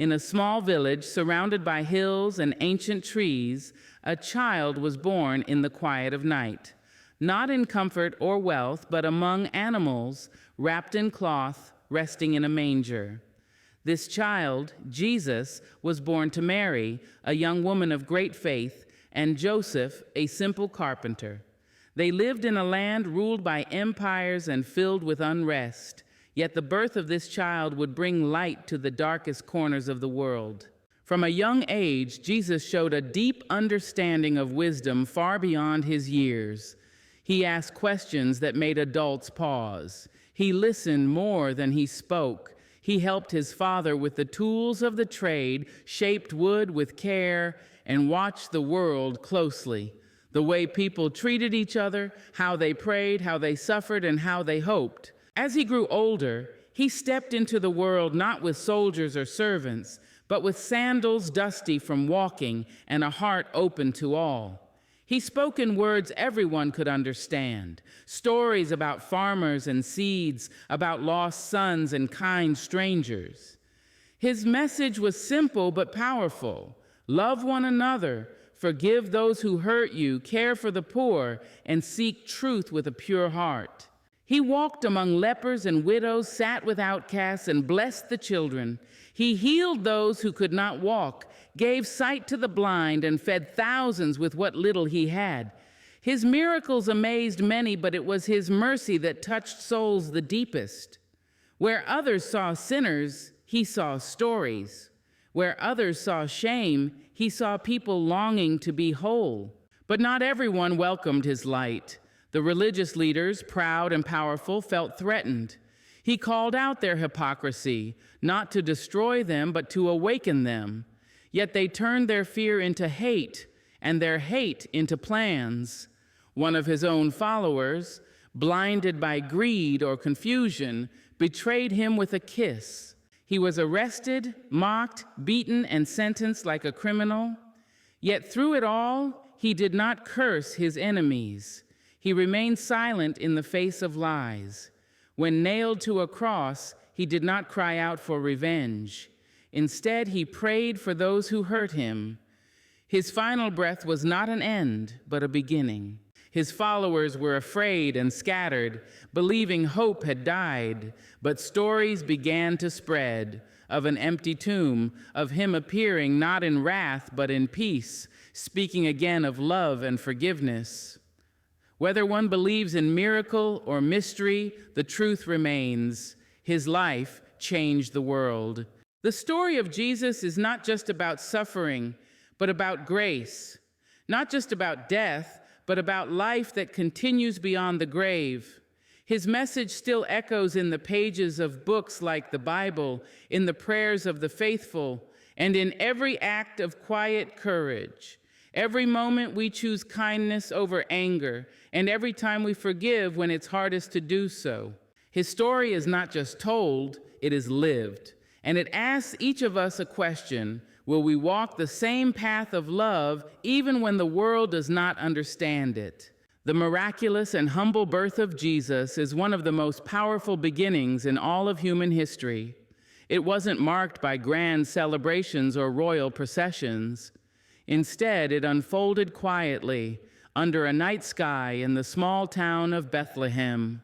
In a small village surrounded by hills and ancient trees, a child was born in the quiet of night, not in comfort or wealth, but among animals, wrapped in cloth, resting in a manger. This child, Jesus, was born to Mary, a young woman of great faith, and Joseph, a simple carpenter. They lived in a land ruled by empires and filled with unrest. Yet the birth of this child would bring light to the darkest corners of the world. From a young age, Jesus showed a deep understanding of wisdom far beyond his years. He asked questions that made adults pause. He listened more than he spoke. He helped his father with the tools of the trade, shaped wood with care, and watched the world closely. The way people treated each other, how they prayed, how they suffered, and how they hoped. As he grew older, he stepped into the world not with soldiers or servants, but with sandals dusty from walking and a heart open to all. He spoke in words everyone could understand, stories about farmers and seeds, about lost sons and kind strangers. His message was simple but powerful. Love one another, forgive those who hurt you, care for the poor, and seek truth with a pure heart. He walked among lepers and widows, sat with outcasts, and blessed the children. He healed those who could not walk, gave sight to the blind, and fed thousands with what little he had. His miracles amazed many, but it was his mercy that touched souls the deepest. Where others saw sinners, he saw stories. Where others saw shame, he saw people longing to be whole. But not everyone welcomed his light. The religious leaders, proud and powerful, felt threatened. He called out their hypocrisy, not to destroy them, but to awaken them. Yet they turned their fear into hate, and their hate into plans. One of his own followers, blinded by greed or confusion, betrayed him with a kiss. He was arrested, mocked, beaten, and sentenced like a criminal. Yet through it all, he did not curse his enemies. He remained silent in the face of lies. When nailed to a cross, he did not cry out for revenge. Instead, he prayed for those who hurt him. His final breath was not an end, but a beginning. His followers were afraid and scattered, believing hope had died. But stories began to spread of an empty tomb, of him appearing not in wrath, but in peace, speaking again of love and forgiveness. Whether one believes in miracle or mystery, the truth remains. His life changed the world. The story of Jesus is not just about suffering, but about grace. Not just about death, but about life that continues beyond the grave. His message still echoes in the pages of books like the Bible, in the prayers of the faithful, and in every act of quiet courage. Every moment we choose kindness over anger, and every time we forgive when it's hardest to do so. His story is not just told, it is lived. And it asks each of us a question: will we walk the same path of love even when the world does not understand it? The miraculous and humble birth of Jesus is one of the most powerful beginnings in all of human history. It wasn't marked by grand celebrations or royal processions. Instead, it unfolded quietly under a night sky in the small town of Bethlehem.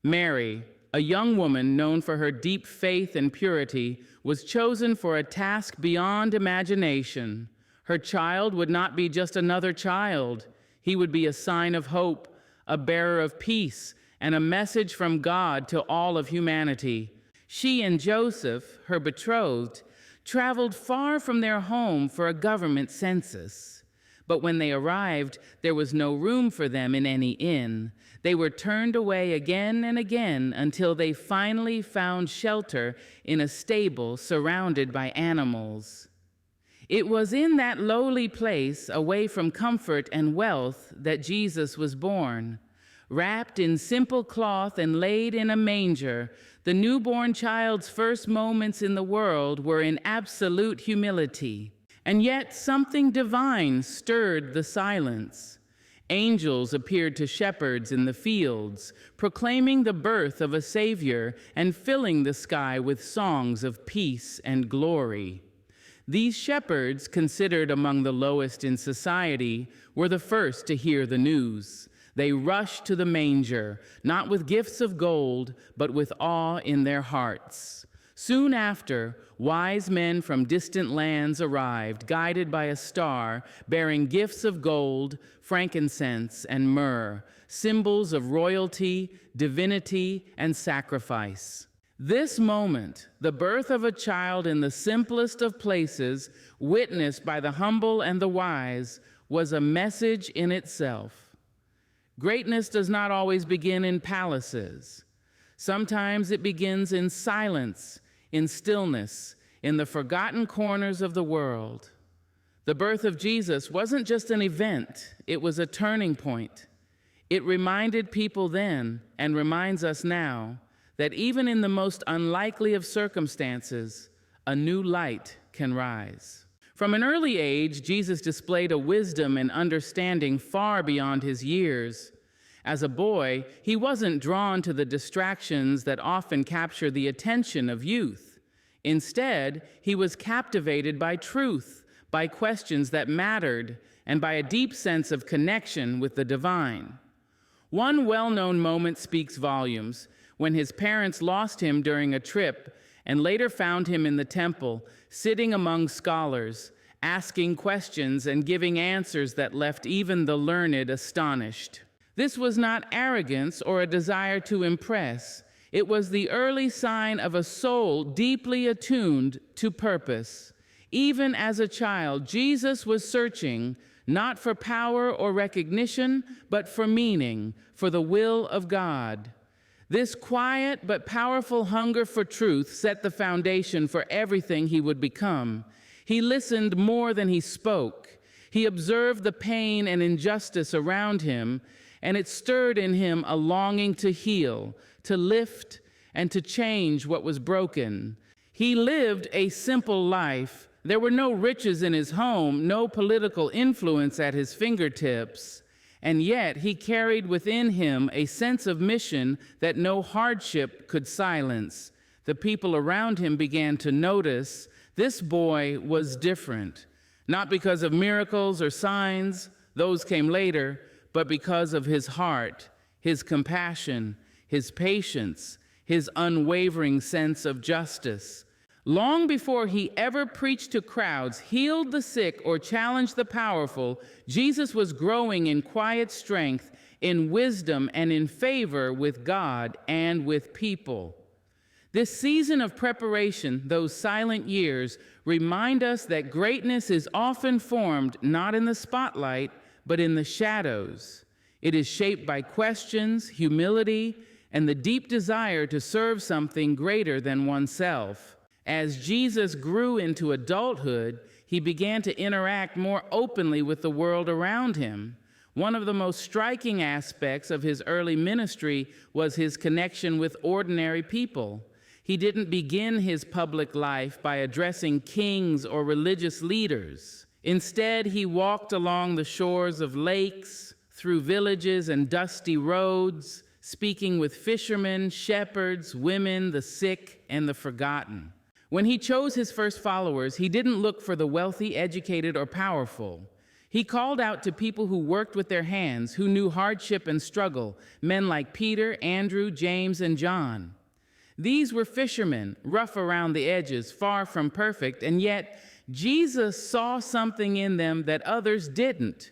Mary, a young woman known for her deep faith and purity, was chosen for a task beyond imagination. Her child would not be just another child. He would be a sign of hope, a bearer of peace, and a message from God to all of humanity. She and Joseph, her betrothed, traveled far from their home for a government census. But when they arrived, there was no room for them in any inn. They were turned away again and again until they finally found shelter in a stable surrounded by animals. It was in that lowly place, away from comfort and wealth, that Jesus was born. Wrapped in simple cloth and laid in a manger, the newborn child's first moments in the world were in absolute humility. And yet something divine stirred the silence. Angels appeared to shepherds in the fields, proclaiming the birth of a Savior and filling the sky with songs of peace and glory. These shepherds, considered among the lowest in society, were the first to hear the news. They rushed to the manger, not with gifts of gold, but with awe in their hearts. Soon after, wise men from distant lands arrived, guided by a star, bearing gifts of gold, frankincense, and myrrh, symbols of royalty, divinity, and sacrifice. This moment, the birth of a child in the simplest of places, witnessed by the humble and the wise, was a message in itself. Greatness does not always begin in palaces. Sometimes it begins in silence, in stillness, in the forgotten corners of the world. The birth of Jesus wasn't just an event, it was a turning point. It reminded people then, and reminds us now, that even in the most unlikely of circumstances, a new light can rise. From an early age, Jesus displayed a wisdom and understanding far beyond his years. As a boy, he wasn't drawn to the distractions that often capture the attention of youth. Instead, he was captivated by truth, by questions that mattered, and by a deep sense of connection with the divine. One well-known moment speaks volumes: when his parents lost him during a trip and later found him in the temple, sitting among scholars, asking questions and giving answers that left even the learned astonished. This was not arrogance or a desire to impress. It was the early sign of a soul deeply attuned to purpose. Even as a child, Jesus was searching not for power or recognition, but for meaning, for the will of God. This quiet but powerful hunger for truth set the foundation for everything he would become. He listened more than he spoke. He observed the pain and injustice around him, and it stirred in him a longing to heal, to lift, and to change what was broken. He lived a simple life. There were no riches in his home, no political influence at his fingertips, and yet he carried within him a sense of mission that no hardship could silence. The people around him began to notice this boy was different, not because of miracles or signs, those came later, but because of his heart, his compassion, his patience, his unwavering sense of justice. Long before he ever preached to crowds, healed the sick, or challenged the powerful, Jesus was growing in quiet strength, in wisdom, and in favor with God and with people. This season of preparation, those silent years, remind us that greatness is often formed not in the spotlight, but in the shadows. It is shaped by questions, humility, and the deep desire to serve something greater than oneself. As Jesus grew into adulthood, he began to interact more openly with the world around him. One of the most striking aspects of his early ministry was his connection with ordinary people. He didn't begin his public life by addressing kings or religious leaders. Instead, he walked along the shores of lakes, through villages and dusty roads, speaking with fishermen, shepherds, women, the sick, and the forgotten. When he chose his first followers, he didn't look for the wealthy, educated, or powerful. He called out to people who worked with their hands, who knew hardship and struggle, men like Peter, Andrew, James, and John. These were fishermen, rough around the edges, far from perfect, and yet Jesus saw something in them that others didn't.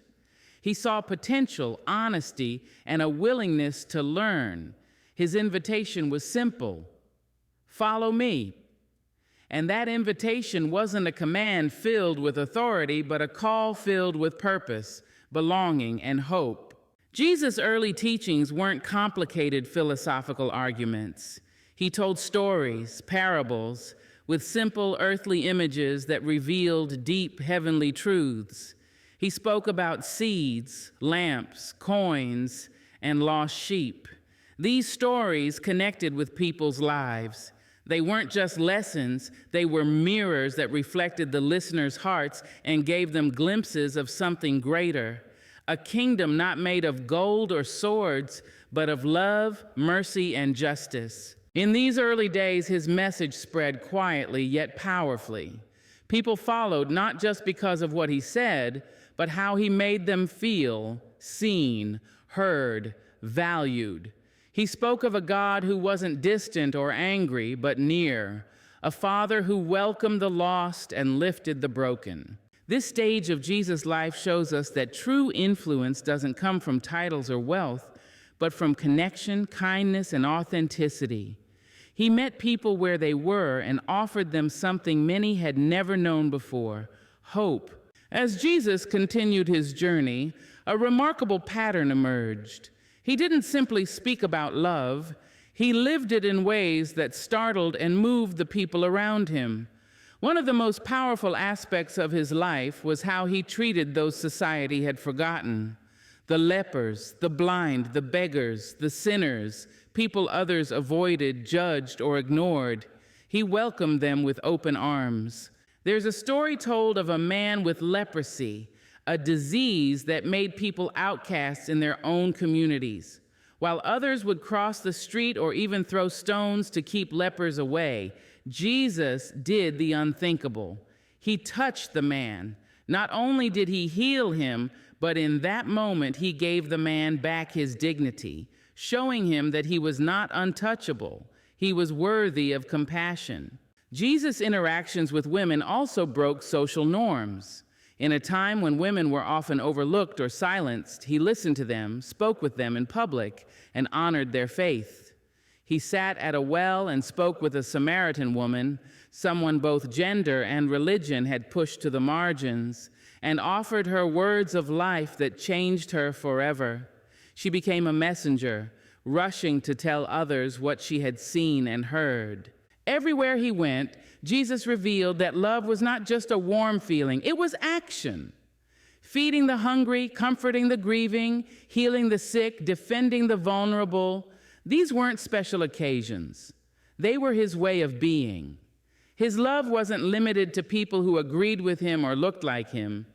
He saw potential, honesty, and a willingness to learn. His invitation was simple: follow me. And that invitation wasn't a command filled with authority, but a call filled with purpose, belonging, and hope. Jesus' early teachings weren't complicated philosophical arguments. He told stories, parables, with simple earthly images that revealed deep heavenly truths. He spoke about seeds, lamps, coins, and lost sheep. These stories connected with people's lives. They weren't just lessons, they were mirrors that reflected the listeners' hearts and gave them glimpses of something greater, a kingdom not made of gold or swords, but of love, mercy, and justice. In these early days, his message spread quietly yet powerfully. People followed not just because of what he said, but how he made them feel seen, heard, valued. He spoke of a God who wasn't distant or angry, but near, a Father who welcomed the lost and lifted the broken. This stage of Jesus' life shows us that true influence doesn't come from titles or wealth, but from connection, kindness, and authenticity. He met people where they were and offered them something many had never known before: hope. As Jesus continued his journey, a remarkable pattern emerged. He didn't simply speak about love, he lived it in ways that startled and moved the people around him. One of the most powerful aspects of his life was how he treated those society had forgotten: the lepers, the blind, the beggars, the sinners, people others avoided, judged, or ignored. He welcomed them with open arms. There's a story told of a man with leprosy, a disease that made people outcasts in their own communities. While others would cross the street or even throw stones to keep lepers away, Jesus did the unthinkable. He touched the man. Not only did he heal him, but in that moment he gave the man back his dignity, showing him that he was not untouchable. He was worthy of compassion. Jesus' interactions with women also broke social norms. In a time when women were often overlooked or silenced, he listened to them, spoke with them in public, and honored their faith. He sat at a well and spoke with a Samaritan woman, someone both gender and religion had pushed to the margins, and offered her words of life that changed her forever. She became a messenger, rushing to tell others what she had seen and heard. Everywhere he went, Jesus revealed that love was not just a warm feeling, it was action. Feeding the hungry, comforting the grieving, healing the sick, defending the vulnerable. These weren't special occasions. They were his way of being. His love wasn't limited to people who agreed with him or looked like him.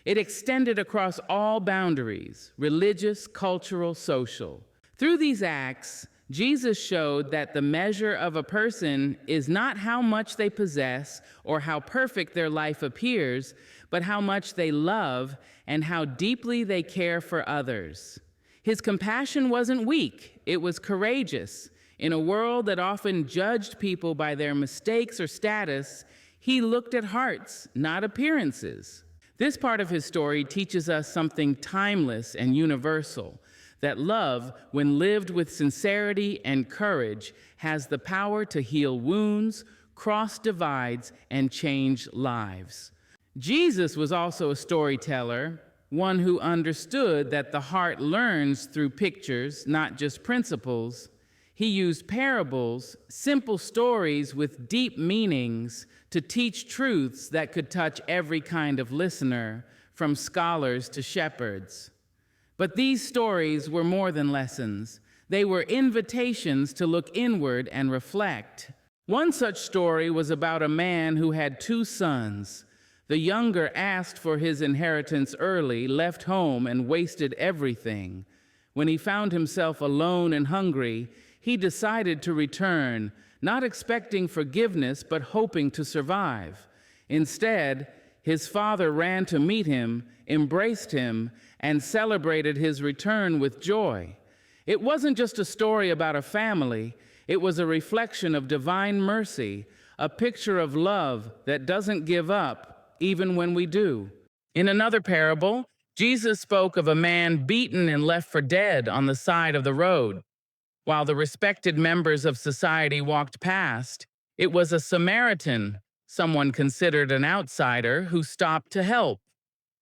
It extended across all boundaries: religious, cultural, social. Through these acts, Jesus showed that the measure of a person is not how much they possess or how perfect their life appears, but how much they love and how deeply they care for others. His compassion wasn't weak, it was courageous. In a world that often judged people by their mistakes or status, he looked at hearts, not appearances. This part of his story teaches us something timeless and universal: that love, when lived with sincerity and courage, has the power to heal wounds, cross divides, and change lives. Jesus was also a storyteller, one who understood that the heart learns through pictures, not just principles. He used parables, simple stories with deep meanings, to teach truths that could touch every kind of listener, from scholars to shepherds. But these stories were more than lessons. They were invitations to look inward and reflect. One such story was about a man who had two sons. The younger asked for his inheritance early, left home, and wasted everything. When he found himself alone and hungry, he decided to return, not expecting forgiveness, but hoping to survive. Instead, his father ran to meet him, embraced him, and celebrated his return with joy. It wasn't just a story about a family, it was a reflection of divine mercy, a picture of love that doesn't give up, even when we do. In another parable, Jesus spoke of a man beaten and left for dead on the side of the road. While the respected members of society walked past, it was a Samaritan, someone considered an outsider, who stopped to help.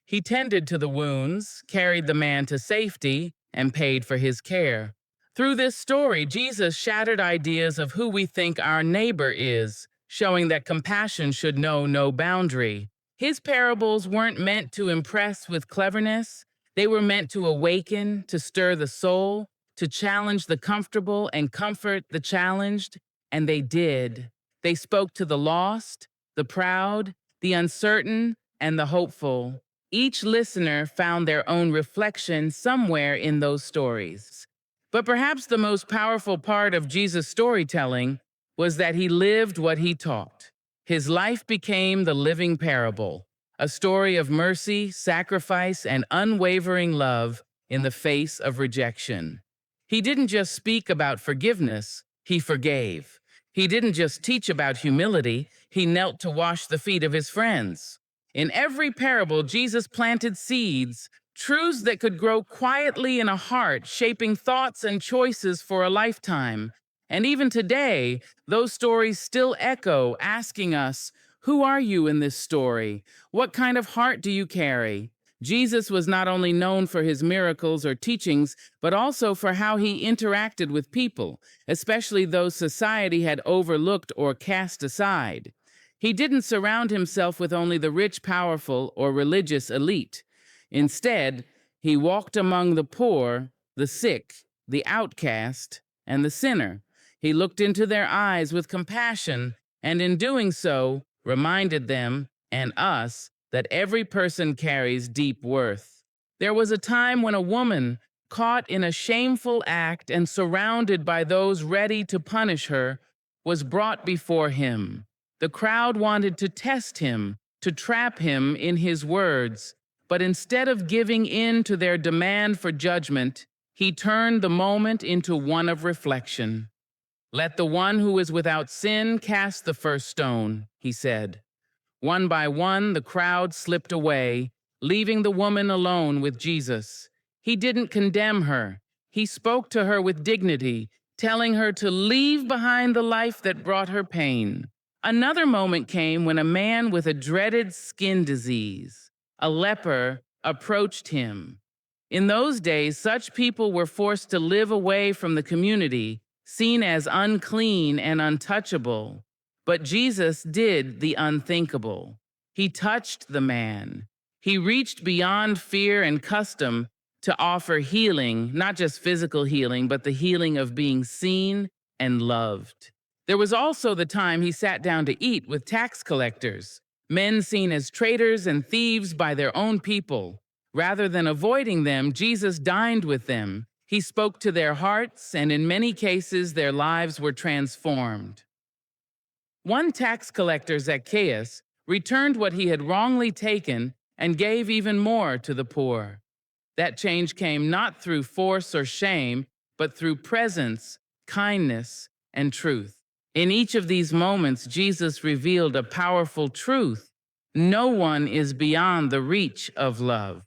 He tended to the wounds, carried the man to safety, and paid for his care. Through this story, Jesus shattered ideas of who we think our neighbor is, showing that compassion should know no boundary. His parables weren't meant to impress with cleverness. They were meant to awaken, to stir the soul, to challenge the comfortable and comfort the challenged, and they did. They spoke to the lost, the proud, the uncertain, and the hopeful. Each listener found their own reflection somewhere in those stories. But perhaps the most powerful part of Jesus' storytelling was that he lived what he taught. His life became the living parable, a story of mercy, sacrifice, and unwavering love in the face of rejection. He didn't just speak about forgiveness, he forgave. He didn't just teach about humility, he knelt to wash the feet of his friends. In every parable, Jesus planted seeds, truths that could grow quietly in a heart, shaping thoughts and choices for a lifetime. And even today, those stories still echo, asking us, who are you in this story? What kind of heart do you carry? Jesus was not only known for his miracles or teachings, but also for how he interacted with people, especially those society had overlooked or cast aside. He didn't surround himself with only the rich, powerful, or religious elite. Instead, he walked among the poor, the sick, the outcast, and the sinner. He looked into their eyes with compassion, and in doing so, reminded them and us that every person carries deep worth. There was a time when a woman, caught in a shameful act and surrounded by those ready to punish her, was brought before him. The crowd wanted to test him, to trap him in his words, but instead of giving in to their demand for judgment, he turned the moment into one of reflection. "Let the one who is without sin cast the first stone," he said. One by one, the crowd slipped away, leaving the woman alone with Jesus. He didn't condemn her. He spoke to her with dignity, telling her to leave behind the life that brought her pain. Another moment came when a man with a dreaded skin disease, a leper, approached him. In those days, such people were forced to live away from the community, seen as unclean and untouchable. But Jesus did the unthinkable. He touched the man. He reached beyond fear and custom to offer healing, not just physical healing, but the healing of being seen and loved. There was also the time he sat down to eat with tax collectors, men seen as traitors and thieves by their own people. Rather than avoiding them, Jesus dined with them. He spoke to their hearts, and in many cases, their lives were transformed. One tax collector, Zacchaeus, returned what he had wrongly taken and gave even more to the poor. That change came not through force or shame, but through presence, kindness, and truth. In each of these moments, Jesus revealed a powerful truth. No one is beyond the reach of love.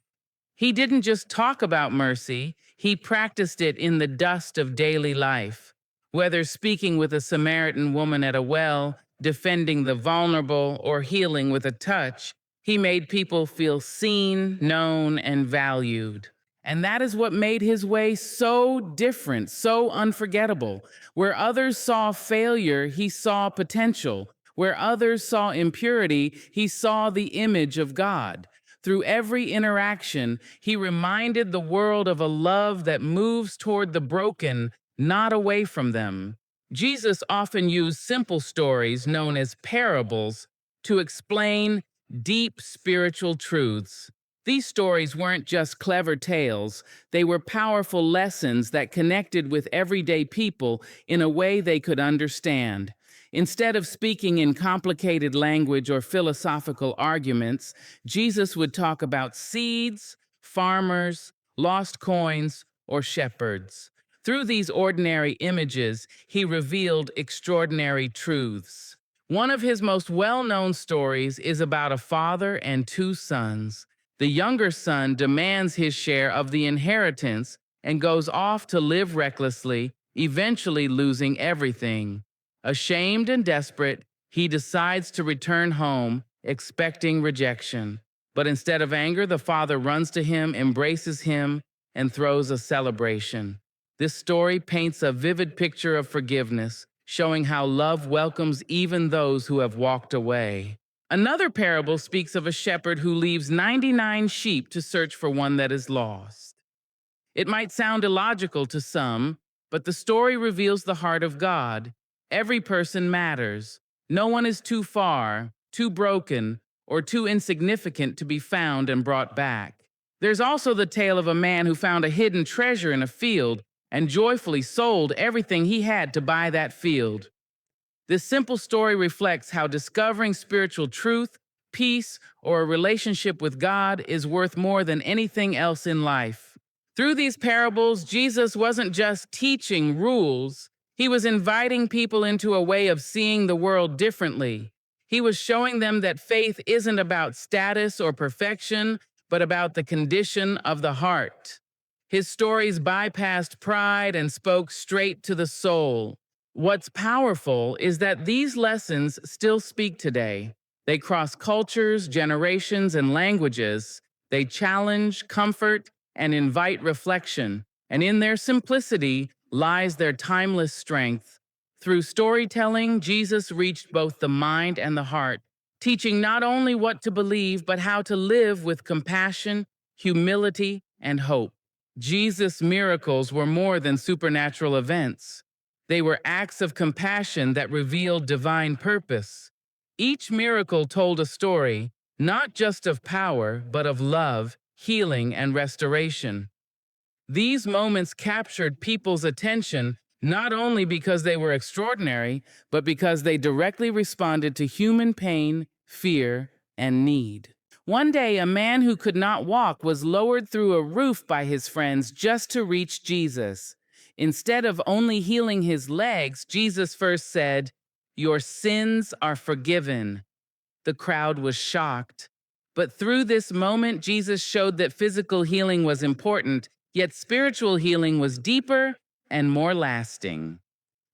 He didn't just talk about mercy, he practiced it in the dust of daily life. Whether speaking with a Samaritan woman at a well, defending the vulnerable, or healing with a touch, he made people feel seen, known, and valued. And that is what made his way so different, so unforgettable. Where others saw failure, he saw potential. Where others saw impurity, he saw the image of God. Through every interaction, he reminded the world of a love that moves toward the broken, not away from them. Jesus often used simple stories known as parables to explain deep spiritual truths. These stories weren't just clever tales, they were powerful lessons that connected with everyday people in a way they could understand. Instead of speaking in complicated language or philosophical arguments, Jesus would talk about seeds, farmers, lost coins, or shepherds. Through these ordinary images, he revealed extraordinary truths. One of his most well-known stories is about a father and two sons. The younger son demands his share of the inheritance and goes off to live recklessly, eventually losing everything. Ashamed and desperate, he decides to return home, expecting rejection. But instead of anger, the father runs to him, embraces him, and throws a celebration. This story paints a vivid picture of forgiveness, showing how love welcomes even those who have walked away. Another parable speaks of a shepherd who leaves 99 sheep to search for one that is lost. It might sound illogical to some, but the story reveals the heart of God. Every person matters. No one is too far, too broken, or too insignificant to be found and brought back. There's also the tale of a man who found a hidden treasure in a field and joyfully sold everything he had to buy that field. This simple story reflects how discovering spiritual truth, peace, or a relationship with God is worth more than anything else in life. Through these parables, Jesus wasn't just teaching rules, he was inviting people into a way of seeing the world differently. He was showing them that faith isn't about status or perfection, but about the condition of the heart. His stories bypassed pride and spoke straight to the soul. What's powerful is that these lessons still speak today. They cross cultures, generations, and languages. They challenge, comfort, and invite reflection. And in their simplicity lies their timeless strength. Through storytelling, Jesus reached both the mind and the heart, teaching not only what to believe, but how to live with compassion, humility, and hope. Jesus' miracles were more than supernatural events. They were acts of compassion that revealed divine purpose. Each miracle told a story, not just of power, but of love, healing, and restoration. These moments captured people's attention not only because they were extraordinary, but because they directly responded to human pain, fear, and need. One day, a man who could not walk was lowered through a roof by his friends just to reach Jesus. Instead of only healing his legs, Jesus first said, "Your sins are forgiven." The crowd was shocked. But through this moment, Jesus showed that physical healing was important, yet spiritual healing was deeper and more lasting.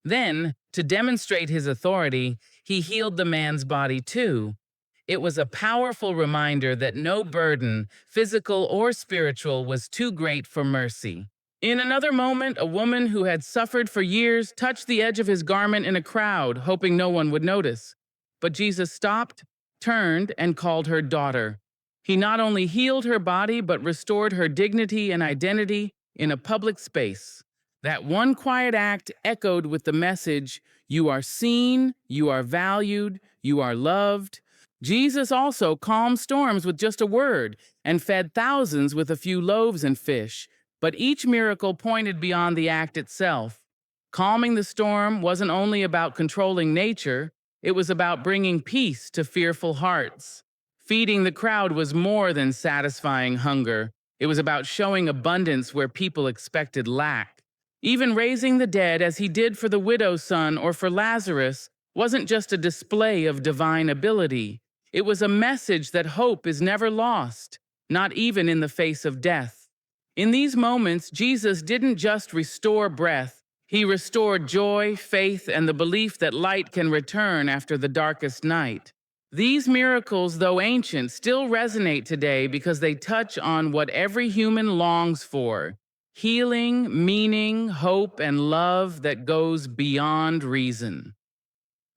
Then, to demonstrate his authority, he healed the man's body too. It was a powerful reminder that no burden, physical or spiritual, was too great for mercy. In another moment, a woman who had suffered for years touched the edge of his garment in a crowd, hoping no one would notice. But Jesus stopped, turned, and called her daughter. He not only healed her body, but restored her dignity and identity in a public space. That one quiet act echoed with the message, "You are seen, you are valued, you are loved." Jesus also calmed storms with just a word and fed thousands with a few loaves and fish. But each miracle pointed beyond the act itself. Calming the storm wasn't only about controlling nature, it was about bringing peace to fearful hearts. Feeding the crowd was more than satisfying hunger. It was about showing abundance where people expected lack. Even raising the dead, as he did for the widow's son or for Lazarus, wasn't just a display of divine ability. It was a message that hope is never lost, not even in the face of death. In these moments, Jesus didn't just restore breath, he restored joy, faith, and the belief that light can return after the darkest night. These miracles, though ancient, still resonate today because they touch on what every human longs for: healing, meaning, hope, and love that goes beyond reason.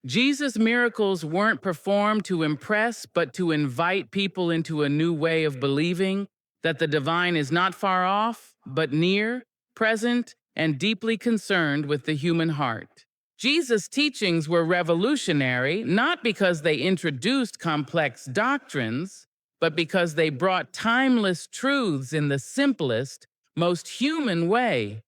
Jesus' miracles weren't performed to impress, but to invite people into a new way of believing that the divine is not far off, but near, present, and deeply concerned with the human heart. Jesus' teachings were revolutionary, not because they introduced complex doctrines, but because they brought timeless truths in the simplest, most human way.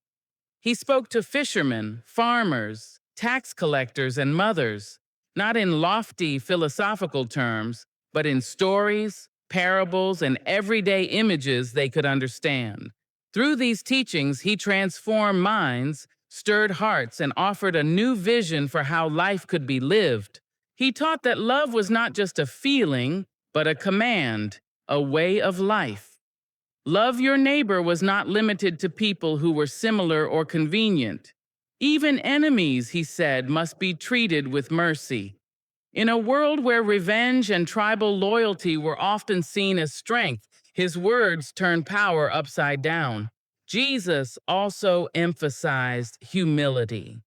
He spoke to fishermen, farmers, tax collectors, and mothers, not in lofty philosophical terms, but in stories, parables, and everyday images they could understand. Through these teachings, he transformed minds, stirred hearts, and offered a new vision for how life could be lived. He taught that love was not just a feeling, but a command, a way of life. Love your neighbor was not limited to people who were similar or convenient. Even enemies, he said, must be treated with mercy. In a world where revenge and tribal loyalty were often seen as strength, his words turned power upside down. Jesus also emphasized humility.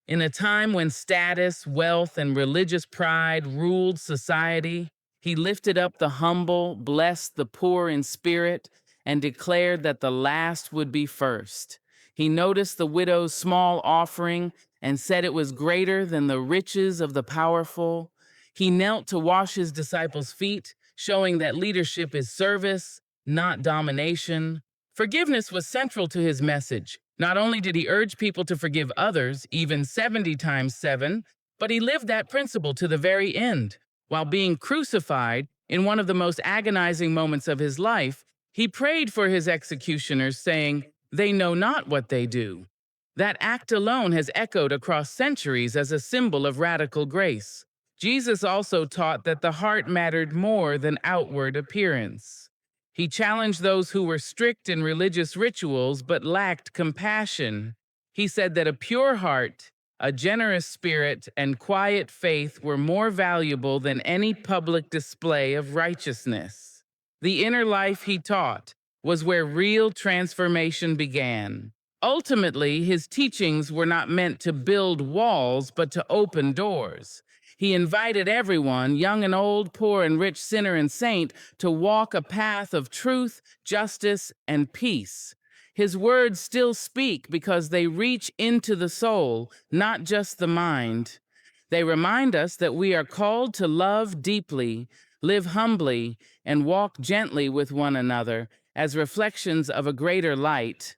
In a time when status, wealth, and religious pride ruled society, he lifted up the humble, blessed the poor in spirit, and declared that the last would be first. He noticed the widow's small offering and said it was greater than the riches of the powerful. He knelt to wash his disciples' feet, showing that leadership is service, not domination. Forgiveness was central to his message. Not only did he urge people to forgive others, even 70 times 7, But he lived that principle to the very end. While being crucified, in one of the most agonizing moments of his life, he prayed for his executioners, saying, "They know not what they do." That act alone has echoed across centuries as a symbol of radical grace. Jesus also taught that the heart mattered more than outward appearance. He challenged those who were strict in religious rituals but lacked compassion. He said that a pure heart, a generous spirit, and quiet faith were more valuable than any public display of righteousness. The inner life he taught was where real transformation began. Ultimately, his teachings were not meant to build walls, but to open doors. He invited everyone, young and old, poor and rich, sinner and saint, to walk a path of truth, justice, and peace. His words still speak because they reach into the soul, not just the mind. They remind us that we are called to love deeply, live humbly, and walk gently with one another as reflections of a greater light,